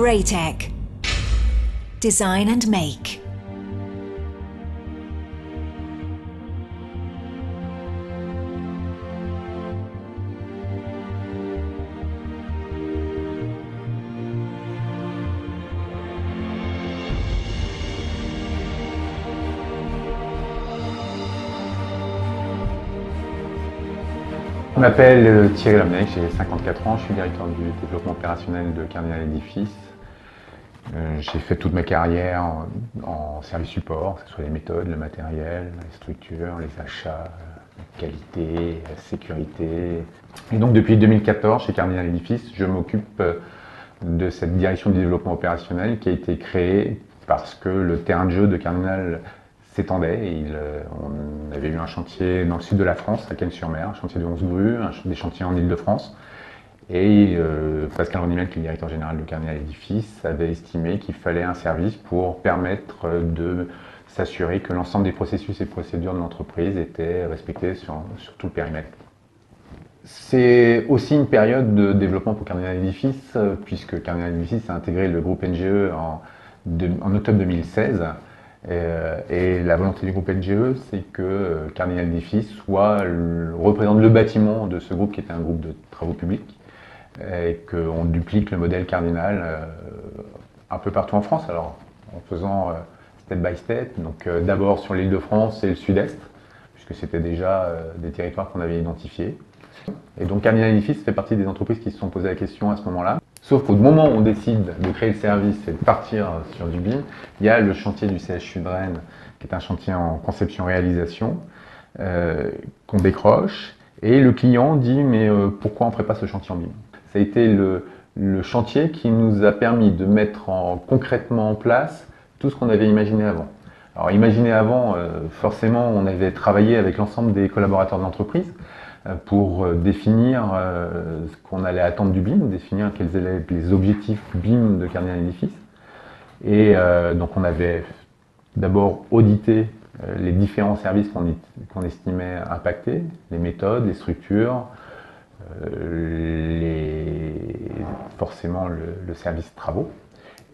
Greatech. Design and make. Je m'appelle Thierry Lamennec, j'ai 54 ans, je suis directeur du développement opérationnel de Cardinal Edifice. J'ai fait toute ma carrière en service support, que ce soit les méthodes, le matériel, les structures, les achats, la qualité, la sécurité. Et donc depuis 2014, chez Cardinal Edifice, je m'occupe de cette direction du développement opérationnel qui a été créée parce que le terrain de jeu de Cardinal s'étendait. On avait eu un chantier dans le sud de la France, à Cannes-sur-Mer, un chantier de 11 grues, des chantiers en Île-de-France. Et Pascal Ronimel, qui est le directeur général de Cardinal Edifice, avait estimé qu'il fallait un service pour permettre de s'assurer que l'ensemble des processus et procédures de l'entreprise étaient respectés sur tout le périmètre. C'est aussi une période de développement pour Cardinal Edifice, puisque Cardinal Edifice a intégré le groupe NGE en octobre 2016. Et la volonté du groupe NGE, c'est que Cardinal Edifice représente le bâtiment de ce groupe qui était un groupe de travaux publics, et qu'on duplique le modèle Cardinal un peu partout en France, alors en faisant step by step, donc d'abord sur l'Île-de-France et le Sud-Est, puisque c'était déjà des territoires qu'on avait identifiés. Et donc Cardinal Edifice fait partie des entreprises qui se sont posées la question à ce moment-là. Sauf qu'au moment où on décide de créer le service et de partir sur du BIM, il y a le chantier du CHU de Rennes, qui est un chantier en conception-réalisation, qu'on décroche, et le client dit « mais pourquoi on ne ferait pas ce chantier en BIM ?» Ça a été le chantier qui nous a permis de mettre concrètement en place tout ce qu'on avait imaginé avant. Alors imaginer avant, forcément on avait travaillé avec l'ensemble des collaborateurs de l'entreprise, pour définir ce qu'on allait attendre du BIM, définir quels étaient les objectifs BIM de Cardinal Edifice. Et donc on avait d'abord audité les différents services qu'on estimait impactés, les méthodes, les structures, forcément le service travaux.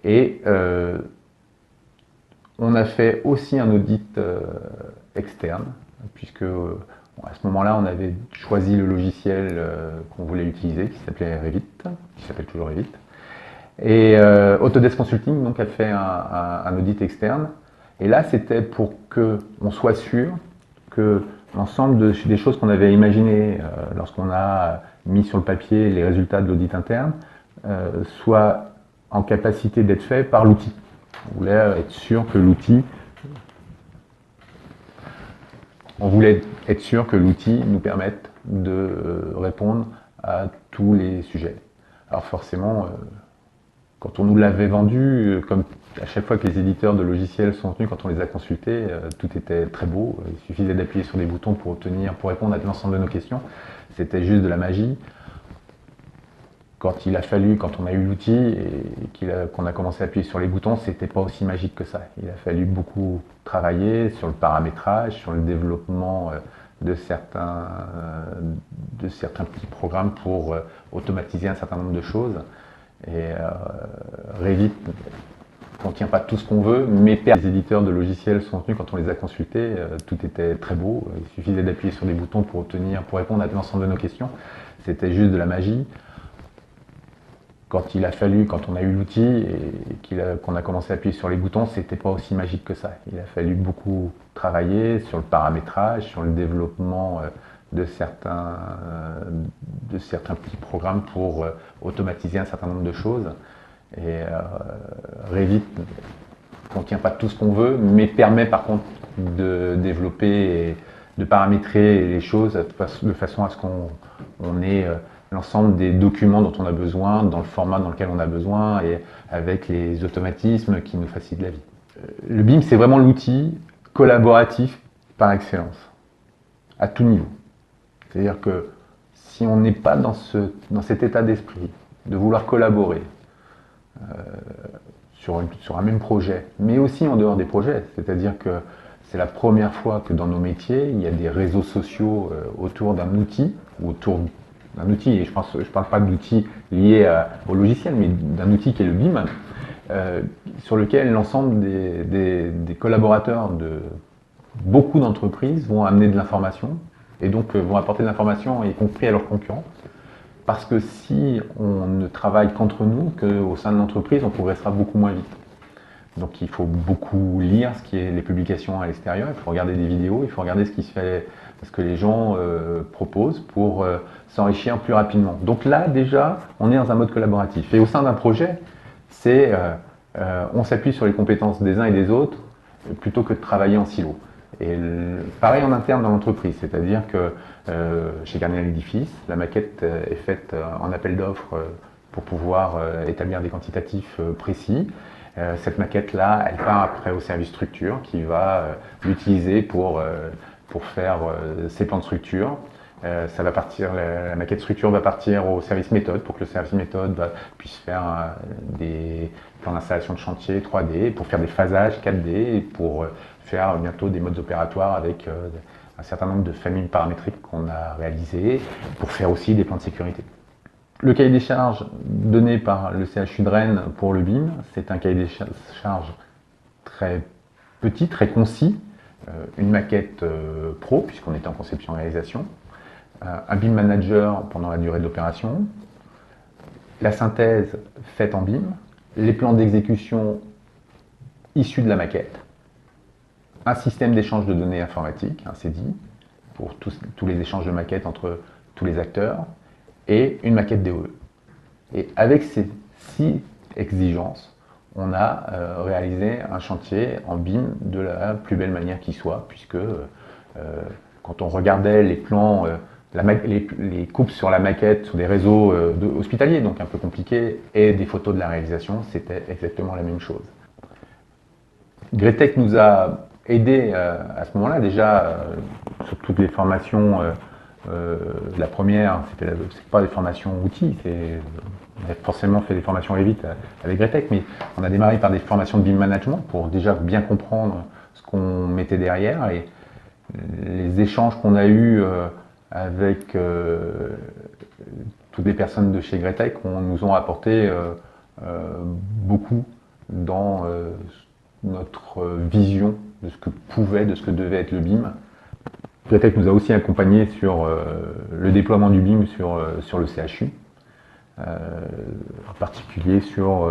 Et on a fait aussi un audit externe, puisque à ce moment-là, on avait choisi le logiciel qu'on voulait utiliser, qui s'appelait Revit, qui s'appelle toujours Revit. Et Autodesk Consulting donc, a fait un audit externe. Et là, c'était pour qu'on soit sûr que l'ensemble des choses qu'on avait imaginées lorsqu'on a mis sur le papier les résultats de l'audit interne soient en capacité d'être faits par l'outil. On voulait être sûr que l'outil nous permette de répondre à tous les sujets. Alors forcément, quand on nous l'avait vendu, comme à chaque fois que les éditeurs de logiciels sont venus, quand on les a consultés, tout était très beau. Il suffisait d'appuyer sur des boutons pour répondre à l'ensemble de nos questions. C'était juste de la magie. Quand on a eu l'outil et qu'on a commencé à appuyer sur les boutons, c'était pas aussi magique que ça. Il a fallu beaucoup travailler sur le paramétrage, sur le développement de certains petits programmes pour automatiser un certain nombre de choses. Et Revit ne contient pas tout ce qu'on veut, mais les éditeurs de logiciels sont venus, quand on les a consultés, tout était très beau. Il suffisait d'appuyer sur des boutons pour répondre à l'ensemble de nos questions. C'était juste de la magie. Quand on a eu l'outil et qu'on a commencé à appuyer sur les boutons, c'était pas aussi magique que ça. Il a fallu beaucoup travailler sur le paramétrage, sur le développement de certains petits programmes pour automatiser un certain nombre de choses. Et Revit ne contient pas tout ce qu'on veut, mais permet par contre de développer et de paramétrer les choses de façon à ce qu'on ait l'ensemble des documents dont on a besoin, dans le format dans lequel on a besoin et avec les automatismes qui nous facilitent la vie. Le BIM, c'est vraiment l'outil collaboratif par excellence, à tout niveau. C'est-à-dire que si on n'est pas dans cet état d'esprit de vouloir collaborer sur un même projet, mais aussi en dehors des projets, c'est-à-dire que c'est la première fois que dans nos métiers, il y a des réseaux sociaux autour d'un outil, ou autour d'un outil, et je parle pas d'outils liés au logiciel, mais d'un outil qui est le BIM, sur lequel l'ensemble des collaborateurs de beaucoup d'entreprises vont amener de l'information, et donc vont apporter de l'information, y compris à leurs concurrents. Parce que si on ne travaille qu'entre nous, qu'au sein de l'entreprise, on progressera beaucoup moins vite. Donc il faut beaucoup lire ce qui est les publications à l'extérieur, il faut regarder des vidéos, il faut regarder ce que les gens proposent pour s'enrichir plus rapidement. Donc là déjà, on est dans un mode collaboratif. Et au sein d'un projet, on s'appuie sur les compétences des uns et des autres plutôt que de travailler en silo. Et pareil en interne dans l'entreprise, c'est-à-dire que chez Cardinal Edifice, la maquette est faite en appel d'offres pour pouvoir établir des quantitatifs précis. Cette maquette-là, elle part après au service structure qui va l'utiliser pour faire ses plans de structure. Ça va partir, la maquette structure va partir au service méthode pour que le service méthode puisse faire des plans d'installation de chantier 3D, pour faire des phasages 4D et pour faire bientôt des modes opératoires avec un certain nombre de familles paramétriques qu'on a réalisées, pour faire aussi des plans de sécurité. Le cahier des charges donné par le CHU de Rennes pour le BIM, c'est un cahier des charges très petit, très concis, une maquette pro, puisqu'on était en conception-réalisation, un BIM manager pendant la durée de l'opération, la synthèse faite en BIM, les plans d'exécution issus de la maquette, un système d'échange de données informatiques, un CDI, pour tous les échanges de maquettes entre tous les acteurs, et une maquette DOE. Et avec ces 6 exigences, on a réalisé un chantier en BIM de la plus belle manière qui soit, puisque quand on regardait les plans, les coupes sur la maquette sur des réseaux hospitaliers, donc un peu compliqués, et des photos de la réalisation, c'était exactement la même chose. Gretec nous a aidés à ce moment-là, déjà sur toutes les formations. La première, c'est pas des formations outils, on a forcément fait des formations Revit avec Gretec, mais on a démarré par des formations de BIM management pour déjà bien comprendre ce qu'on mettait derrière, et les échanges qu'on a eus avec toutes les personnes de chez Gretec nous ont apporté beaucoup dans notre vision de ce que devait être le BIM. Gretec nous a aussi accompagnés sur le déploiement du BIM sur le CHU, en particulier sur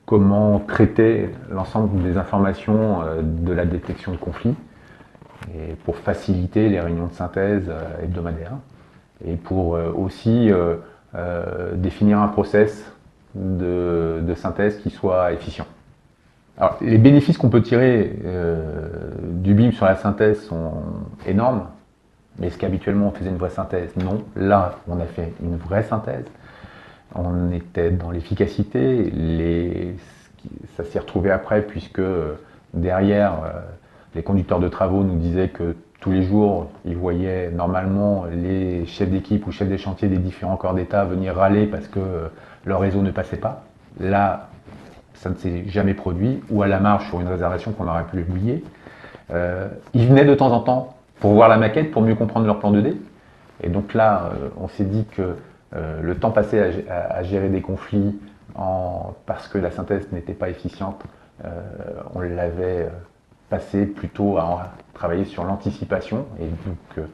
comment traiter l'ensemble des informations de la détection de conflits, et pour faciliter les réunions de synthèse hebdomadaires, et pour aussi définir un process de synthèse qui soit efficient. Alors, les bénéfices qu'on peut tirer du BIM sur la synthèse sont énormes, mais est-ce qu'habituellement on faisait une vraie synthèse? Non. Là, on a fait une vraie synthèse. On était dans l'efficacité. Ça s'y retrouvait après, puisque derrière, les conducteurs de travaux nous disaient que tous les jours, ils voyaient normalement les chefs d'équipe ou chefs des chantiers des différents corps d'État venir râler parce que leur réseau ne passait pas. Là, ça ne s'est jamais produit, ou à la marge sur une réservation qu'on aurait pu oublier. Ils venaient de temps en temps pour voir la maquette, pour mieux comprendre leur plan 2D. Et donc là, on s'est dit que le temps passé à gérer des conflits parce que la synthèse n'était pas efficiente, on l'avait passé plutôt à travailler sur l'anticipation. Et donc,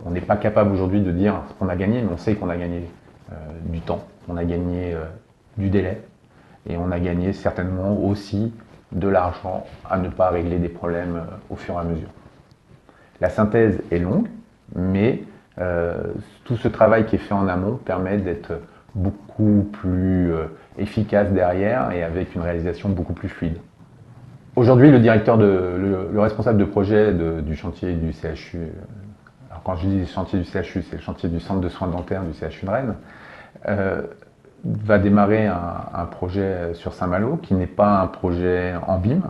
on n'est pas capable aujourd'hui de dire ce qu'on a gagné, mais on sait qu'on a gagné du temps, on a gagné du délai, et on a gagné certainement aussi de l'argent à ne pas régler des problèmes au fur et à mesure. La synthèse est longue, mais tout ce travail qui est fait en amont permet d'être beaucoup plus efficace derrière et avec une réalisation beaucoup plus fluide. Aujourd'hui, le responsable de projet du chantier du CHU, alors quand je dis chantier du CHU, c'est le chantier du centre de soins dentaires du CHU de Rennes, va démarrer un projet sur Saint-Malo qui n'est pas un projet en BIM,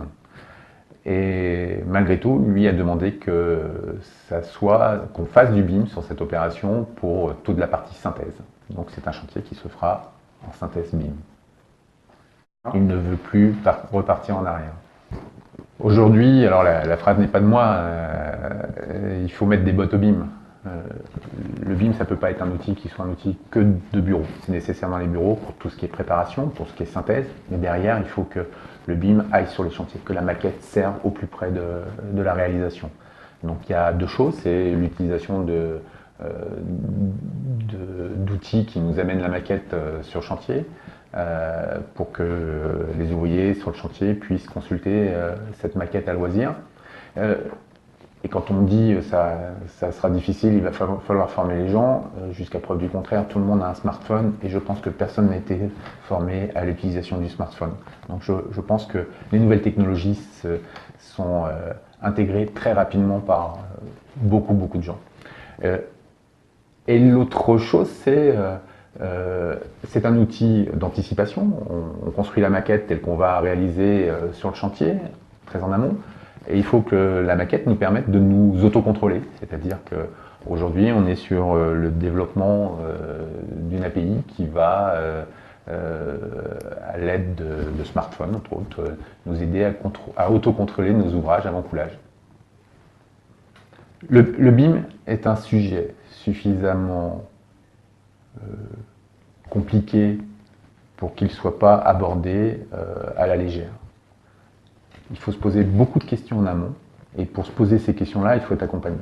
et malgré tout, lui a demandé qu'on fasse du BIM sur cette opération pour toute la partie synthèse. Donc c'est un chantier qui se fera en synthèse BIM. Il ne veut plus repartir en arrière. Aujourd'hui, alors la phrase n'est pas de moi, il faut mettre des bottes au BIM. Le BIM, ça ne peut pas être un outil qui soit un outil que de bureau. C'est nécessaire dans les bureaux pour tout ce qui est préparation, pour ce qui est synthèse, mais derrière, il faut que le BIM aille sur les chantiers, que la maquette serve au plus près de la réalisation. Donc il y a deux choses, c'est l'utilisation d'outils qui nous amènent la maquette sur chantier, pour que les ouvriers sur le chantier puissent consulter cette maquette à loisir. Et quand on me dit ça sera difficile, il va falloir former les gens, jusqu'à preuve du contraire, tout le monde a un smartphone et je pense que personne n'a été formé à l'utilisation du smartphone. Donc je pense que les nouvelles technologies sont intégrées très rapidement par beaucoup de gens. Et l'autre chose, c'est un outil d'anticipation. On construit la maquette telle qu'on va réaliser sur le chantier, très en amont. Et il faut que la maquette nous permette de nous autocontrôler. C'est-à-dire qu'aujourd'hui, on est sur le développement d'une API qui va, à l'aide de smartphones, entre autres, nous aider à autocontrôler nos ouvrages avant coulage. Le BIM est un sujet suffisamment compliqué pour qu'il ne soit pas abordé à la légère. Il faut se poser beaucoup de questions en amont, et pour se poser ces questions-là, il faut être accompagné.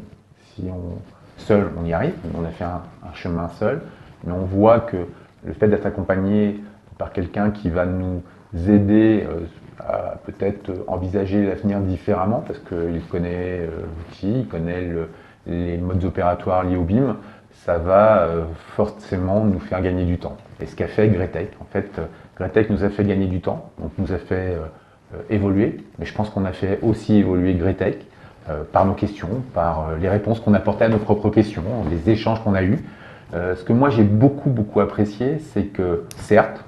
Seul, on y arrive, on a fait un chemin seul, mais on voit que le fait d'être accompagné par quelqu'un qui va nous aider à peut-être envisager l'avenir différemment, parce qu'il connaît l'outil, il connaît les modes opératoires liés au BIM, ça va forcément nous faire gagner du temps. Et ce qu'a fait Gretec, en fait, Gretec nous a fait gagner du temps, donc nous a fait évoluer, mais je pense qu'on a fait aussi évoluer Gretec par nos questions, par les réponses qu'on apportait à nos propres questions, les échanges qu'on a eus. Ce que moi j'ai beaucoup apprécié, c'est que certes,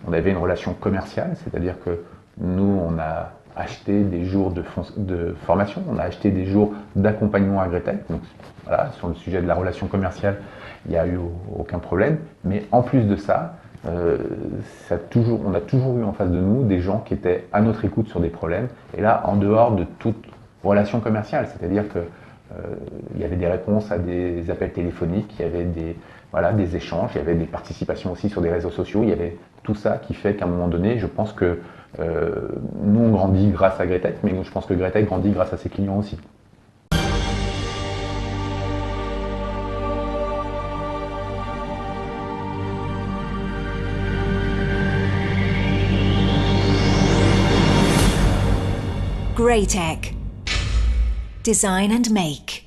on avait une relation commerciale, c'est-à-dire que nous, on a acheté des jours de formation, on a acheté des jours d'accompagnement à Gretec. Donc voilà, sur le sujet de la relation commerciale, il n'y a eu aucun problème. Mais en plus de ça, on a toujours eu en face de nous des gens qui étaient à notre écoute sur des problèmes, et là, en dehors de toute relation commerciale, c'est-à-dire que il y avait des réponses à des appels téléphoniques, il y avait des échanges, il y avait des participations aussi sur des réseaux sociaux, il y avait tout ça qui fait qu'à un moment donné, je pense que nous on grandit grâce à Gretec, mais je pense que Gretec grandit grâce à ses clients aussi. Gretec. Design and make.